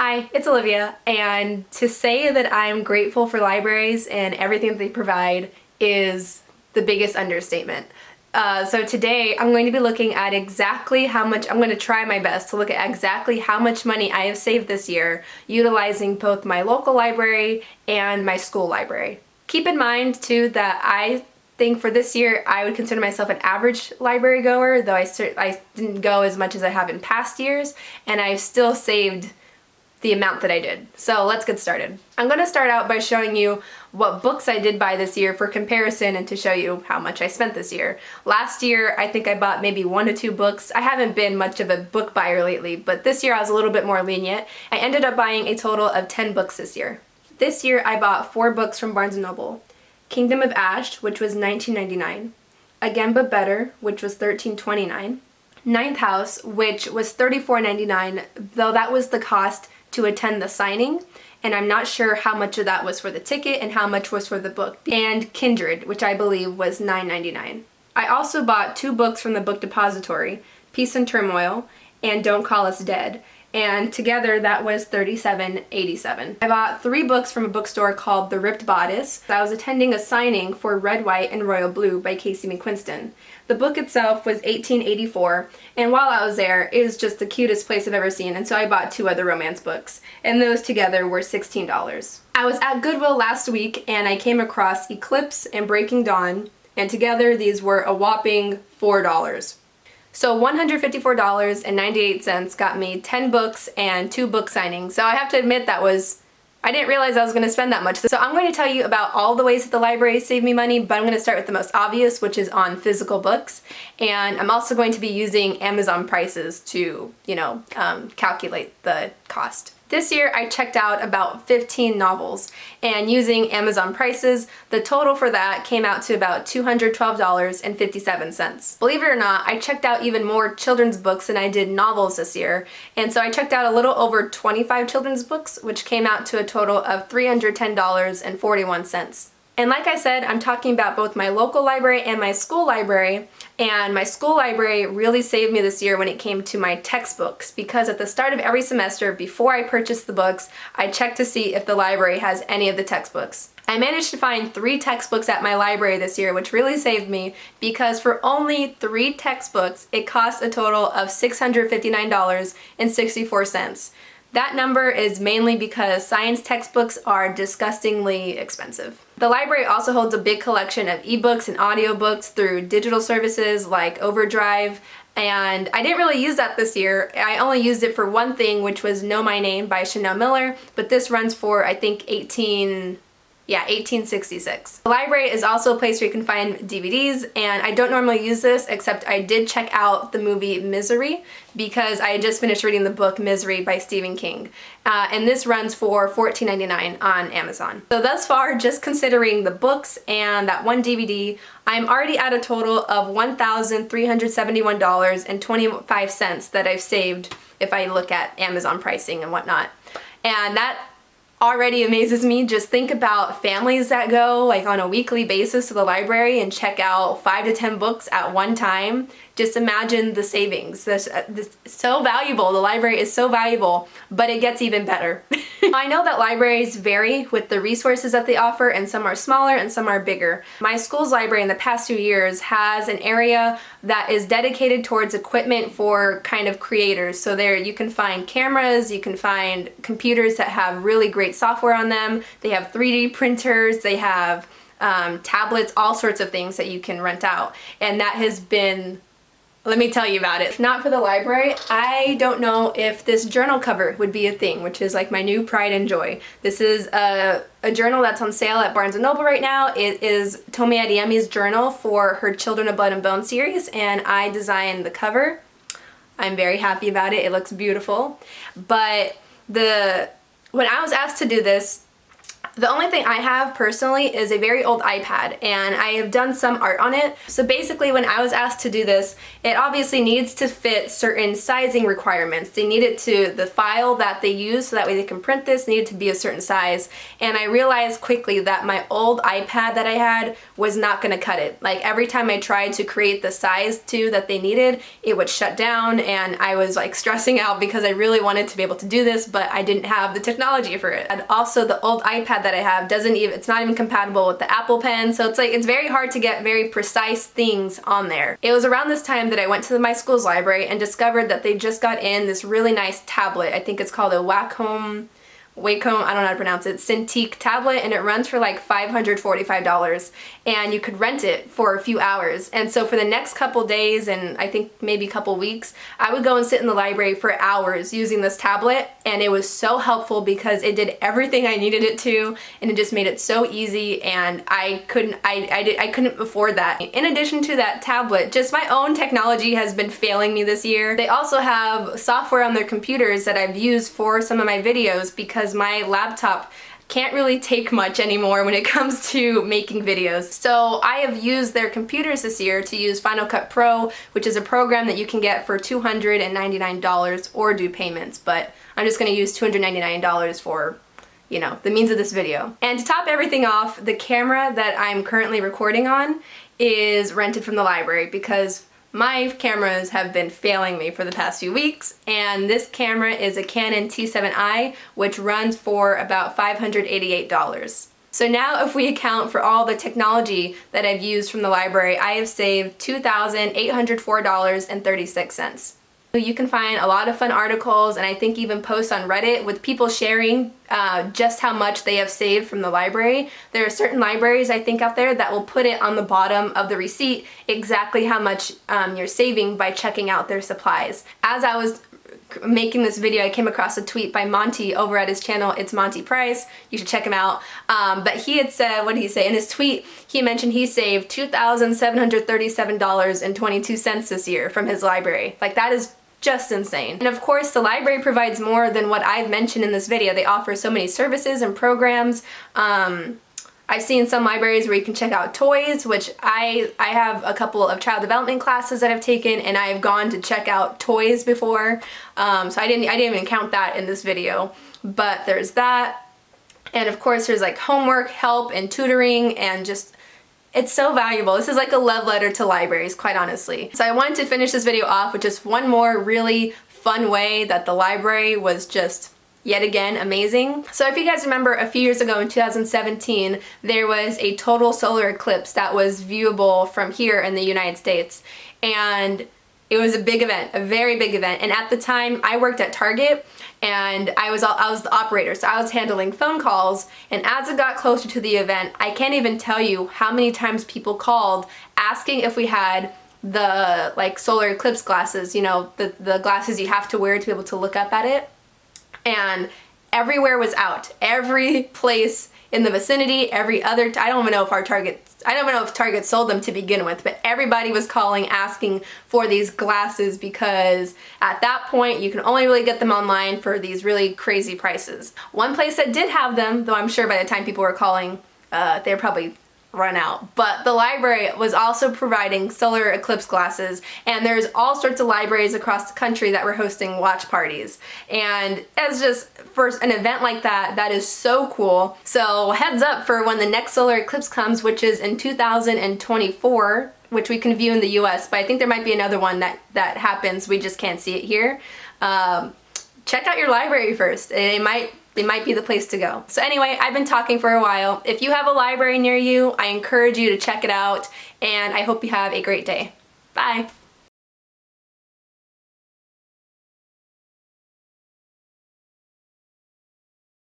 Hi, it's Olivia, and to say that I'm grateful for libraries and everything that they provide is the biggest understatement. So today I'm going to be looking at exactly how much, I'm going to try my best to look at exactly how much money I have saved this year utilizing both my local library and my school library. Keep in mind too that I think for this year I would consider myself an average library goer, though I didn't go as much as I have in past years, and I've still saved the amount that I did. So let's get started. I'm going to start out by showing you what books I did buy this year for comparison and to show you how much I spent this year. Last year I think I bought maybe 1 to 2 books. I haven't been much of a book buyer lately, but this year I was a little bit more lenient. I ended up buying a total of 10 books this year. This year I bought 4 books from Barnes & Noble. Kingdom of Ash, which was $19.99. Again But Better, which was $13.29. Ninth House, which was $34.99, though that was the cost to attend the signing, and I'm not sure how much of that was for the ticket and how much was for the book. And Kindred, which I believe was $9.99. I also bought 2 books from the Book Depository, Peace and Turmoil and Don't Call Us Dead, and together that was $37.87. I bought 3 books from a bookstore called The Ripped Bodice. I was attending a signing for Red, White, and Royal Blue by Casey McQuiston. The book itself was $18.84, and while I was there, it was just the cutest place I've ever seen, and so I bought 2 other romance books, and those together were $16. I was at Goodwill last week, and I came across Eclipse and Breaking Dawn, and together these were a whopping $4. So $154.98 got me 10 books and 2 book signings. So I have to admit I didn't realize I was going to spend that much. So I'm going to tell you about all the ways that the library saved me money, but I'm going to start with the most obvious, which is on physical books. And I'm also going to be using Amazon prices to, calculate the cost. This year I checked out about 15 novels, and using Amazon prices, the total for that came out to about $212.57. Believe it or not, I checked out even more children's books than I did novels this year, and so I checked out a little over 25 children's books, which came out to a total of $310.41. And like I said, I'm talking about both my local library and my school library, and my school library really saved me this year when it came to my textbooks, because at the start of every semester, before I purchased the books, I checked to see if the library has any of the textbooks. I managed to find 3 textbooks at my library this year, which really saved me, because for only 3 textbooks, it cost a total of $659.64. That number is mainly because science textbooks are disgustingly expensive. The library also holds a big collection of ebooks and audiobooks through digital services like Overdrive, and I didn't really use that this year. I only used it for one thing, which was Know My Name by Chanel Miller, but this runs for, I think, $18.66. The library is also a place where you can find DVDs, and I don't normally use this, except I did check out the movie Misery because I had just finished reading the book Misery by Stephen King. And this runs for $14.99 on Amazon. So thus far, just considering the books and that one DVD, I'm already at a total of $1,371.25 that I've saved if I look at Amazon pricing and whatnot. And that already amazes me. Just think about families that go like on a weekly basis to the library and check out 5 to 10 books at one time. Just imagine the savings. This is so valuable. The library is so valuable, but it gets even better. I know that libraries vary with the resources that they offer, and some are smaller and some are bigger. My school's library in the past 2 years has an area that is dedicated towards equipment for kind of creators. So there you can find cameras, you can find computers that have really great software on them. They have 3D printers, they have tablets, all sorts of things that you can rent out. And that has been, let me tell you about it. If not for the library, I don't know if this journal cover would be a thing, which is like my new pride and joy. This is a journal that's on sale at Barnes & Noble right now. It is Tomi Adeyemi's journal for her Children of Blood and Bone series, and I designed the cover. I'm very happy about it. It looks beautiful. But when I was asked to do this, The only thing I have personally is a very old iPad, and I have done some art on it. So basically when I was asked to do this, it obviously needs to fit certain sizing requirements. They need it to, the file that they use so that way they can print this needed to be a certain size, and I realized quickly that my old iPad that I had was not going to cut it. Like every time I tried to create the size too that they needed, it would shut down, and I was like stressing out because I really wanted to be able to do this, but I didn't have the technology for it. And also the old iPad that I have it's not even compatible with the Apple Pen, so it's very hard to get very precise things on there. It was around this time that I went to my school's library and discovered that they just got in this really nice tablet. I think it's called a Wacom, I don't know how to pronounce it, Cintiq tablet, and it runs for like $545, and you could rent it for a few hours. And so for the next couple days, and I think maybe a couple weeks, I would go and sit in the library for hours using this tablet, and it was so helpful because it did everything I needed it to, and it just made it so easy, and I couldn't afford that. In addition to that tablet, just my own technology has been failing me this year. They also have software on their computers that I've used for some of my videos because my laptop can't really take much anymore when it comes to making videos. So I have used their computers this year to use Final Cut Pro, which is a program that you can get for $299 or do payments, but I'm just going to use $299 for, you know, the means of this video. And to top everything off, the camera that I'm currently recording on is rented from the library because my cameras have been failing me for the past few weeks, and this camera is a Canon T7i, which runs for about $588. So now if we account for all the technology that I've used from the library, I have saved $2,804.36. You can find a lot of fun articles, and I think even posts on Reddit with people sharing just how much they have saved from the library. There are certain libraries I think out there that will put it on the bottom of the receipt exactly how much you're saving by checking out their supplies. As I was making this video, I came across a tweet by Monte over at his channel, It's Monte Price. You should check him out. But he had said, what did he say? In his tweet, he mentioned he saved $2,737.22 this year from his library. Like, that is just insane. And of course, the library provides more than what I've mentioned in this video. They offer so many services and programs. I've seen some libraries where you can check out toys, which I have a couple of child development classes that I've taken, and I've gone to check out toys before. So I didn't even count that in this video. But there's that. And of course, there's like homework, help, and tutoring, and just it's so valuable. This is like a love letter to libraries, quite honestly. So I wanted to finish this video off with just one more really fun way that the library was just yet again amazing. So if you guys remember, a few years ago in 2017, there was a total solar eclipse that was viewable from here in the United States. And it was a big event, a very big event. And at the time, I worked at Target, and I was the operator, so I was handling phone calls. And as it got closer to the event, I can't even tell you how many times people called asking if we had the like solar eclipse glasses, you know, the glasses you have to wear to be able to look up at it. And everywhere was out. Every place in the vicinity, I don't even know if Target sold them to begin with, but everybody was calling asking for these glasses because at that point you can only really get them online for these really crazy prices. One place that did have them, though I'm sure by the time people were calling, they were probably run out. But the library was also providing solar eclipse glasses, and there's all sorts of libraries across the country that were hosting watch parties. And as just for an event like that, that is so cool. So heads up for when the next solar eclipse comes, which is in 2024, which we can view in the US, but I think there might be another one that happens, we just can't see it here. Check out your library first. They might be the place to go. So anyway, I've been talking for a while. If you have a library near you, I encourage you to check it out, and I hope you have a great day. Bye.